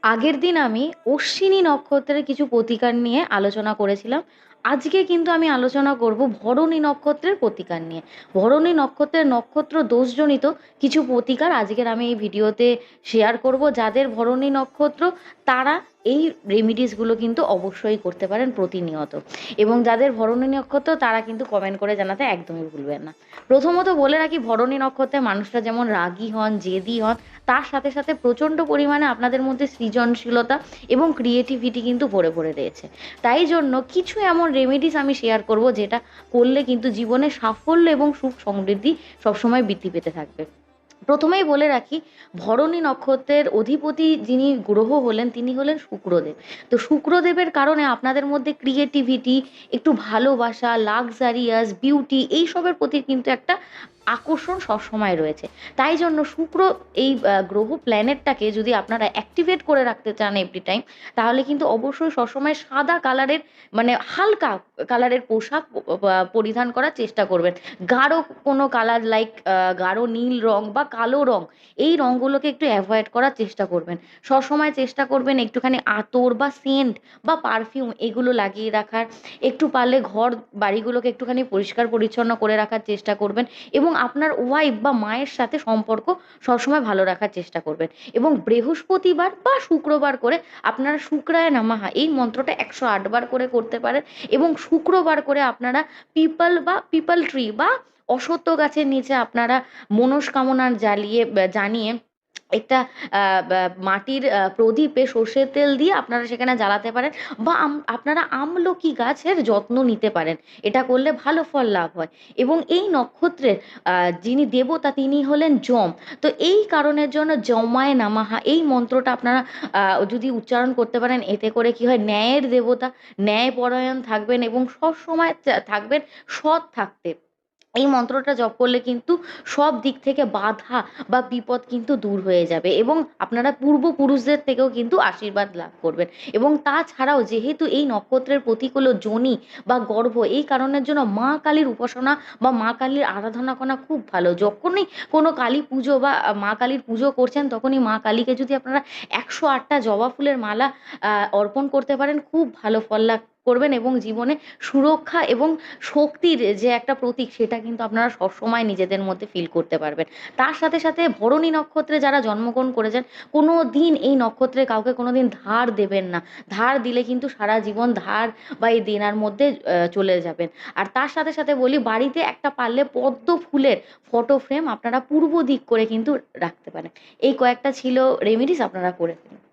আগের দিন আমি অশ্বিনী নক্ষত্রের কিছু প্রতিকার নিয়ে আলোচনা করেছিলাম। আজকে কিন্তু আমি আলোচনা করব ভরণী নক্ষত্রের প্রতিকার নিয়ে। ভরণী নক্ষত্রের নক্ষত্র দোষজনিত কিছু প্রতিকার আজকের আমি এই ভিডিওতে শেয়ার করব। যাদের ভরণী নক্ষত্র তারা এই রেমিডিসগুলো কিন্তু অবশ্যই করতে পারেন প্রতিনিয়ত, এবং যাদের ভরণী নক্ষত্র তারা কিন্তু কমেন্ট করে জানাতে একদমই ভুলবেন না। প্রথমত বলে রাখি, ভরণী নক্ষত্রের মানুষরা যেমন রাগী হন, জেদি হন, তার সাথে সাথে প্রচণ্ড পরিমাণে আপনাদের মধ্যে সৃজনশীলতা এবং ক্রিয়েটিভিটি কিন্তু ভরে ভরে রয়েছে। তাই জন্য কিছু এমন রেমেডিস আমি শেয়ার করব যেটা করলে কিন্তু জীবনে সাফল্য এবং সুখ সমৃদ্ধি সবসময় বৃদ্ধি পেতে থাকবে। প্রথমেই বলে রাখি, ভরণী নক্ষত্রের অধিপতি যিনি গ্রহ হলেন তিনি হলেন শুক্রদেব। তো শুক্রদেবের কারণে আপনাদের মধ্যে ক্রিয়েটিভিটি, একটু ভালোবাসা, লাক্সারিয়াস বিউটি এইসবের প্রতি কিন্তু একটা আকর্ষণ সবসময় রয়েছে। তাই জন্য শুক্র এই গ্রহ প্ল্যানেটটাকে যদি আপনারা অ্যাক্টিভেট করে রাখতে চান এভরি টাইম, তাহলে কিন্তু অবশ্যই সবসময় সাদা কালারের, মানে হালকা কালারের পোশাক পরিধান করার চেষ্টা করবেন। গাঢ় কোনো কালার লাইক গাঢ় নীল রং বা কালো রং, এই রঙগুলোকে একটু অ্যাভয়েড করার চেষ্টা করবেন। সবসময় চেষ্টা করবেন একটুখানি আতর বা সেন্ট বা পারফিউম এগুলো লাগিয়ে রাখার। একটু পারলে ঘর বাড়িগুলোকে একটুখানি পরিষ্কার পরিচ্ছন্ন করে রাখার চেষ্টা করবেন, এবং আপনার ওয়াইফ বা মায়ের সাথে সম্পর্ক সবসময় ভালো রাখার চেষ্টা করবেন। এবং বৃহস্পতিবার বা শুক্রবার করে আপনারা শুক্রায় নামাহা এই মন্ত্রটা ১০৮ বার করে করতে পারেন। এবং শুক্রবার করে আপনারা পিপল বা পিপল ট্রি বা অশ্বত্থ গাছের নিচে আপনারা মনস্কামনা জানিয়ে একটা মাটির প্রদীপে সর্ষের তেল দিয়ে আপনারা সেখানে জ্বালাতে পারেন। বা আপনারা আমলকি গাছের যত্ন নিতে পারেন। এটা করলে ভালো ফল লাভ হয়। এবং এই নক্ষত্রের যিনি দেবতা তিনি হলেন যম। তো এই কারণের জন্য যমায় নামাহা এই মন্ত্রটা আপনারা যদি উচ্চারণ করতে পারেন, এতে করে কি হয়, ন্যায়ের দেবতা, ন্যায়পরায়ণ থাকবেন এবং সবসময় থাকবেন সৎ থাকতে। এই মন্ত্রটা জপ করলে কিন্তু সব দিক থেকে বাধা বা বিপদ কিন্তু দূর হয়ে যাবে, এবং আপনারা পূর্বপুরুষদের থেকেও কিন্তু আশীর্বাদ লাভ করবেন। এবং তাছাড়াও যেহেতু এই নক্ষত্রের প্রতীক হলো যোনি বা গর্ভ, এই কারণের জন্য মা কালীর উপাসনা বা মা কালীর আরাধনা করা খুব ভালো। যখনই কোনো কালী পুজো বা মা কালীর পুজো করছেন, তখনই মা কালীকে যদি আপনারা ১০৮টা জবা ফুলের মালা অর্পণ করতে পারেন, খুব ভালো ফল লাভ করবেন। এবং জীবনে সুরক্ষা এবং শক্তির যে একটা প্রতীক, সেটা কিন্তু আপনারা সবসময় নিজেদের মধ্যে ফিল করতে পারবেন। তার সাথে সাথে ভরণী নক্ষত্রে যারা জন্মগ্রহণ করেছেন, কোনো দিন এই নক্ষত্রে কাউকে কোনো দিন ধার দেবেন না। ধার দিলে কিন্তু সারা জীবন ধার বা এই দেনার মধ্যে চলে যাবেন। আর তার সাথে সাথে বলি, বাড়িতে একটা পারলে পদ্ম ফুলের ফটো ফ্রেম আপনারা পূর্ব দিক করে কিন্তু রাখতে পারেন। এই কয়েকটা ছিল রেমিডিস, আপনারা করে ফেলুন।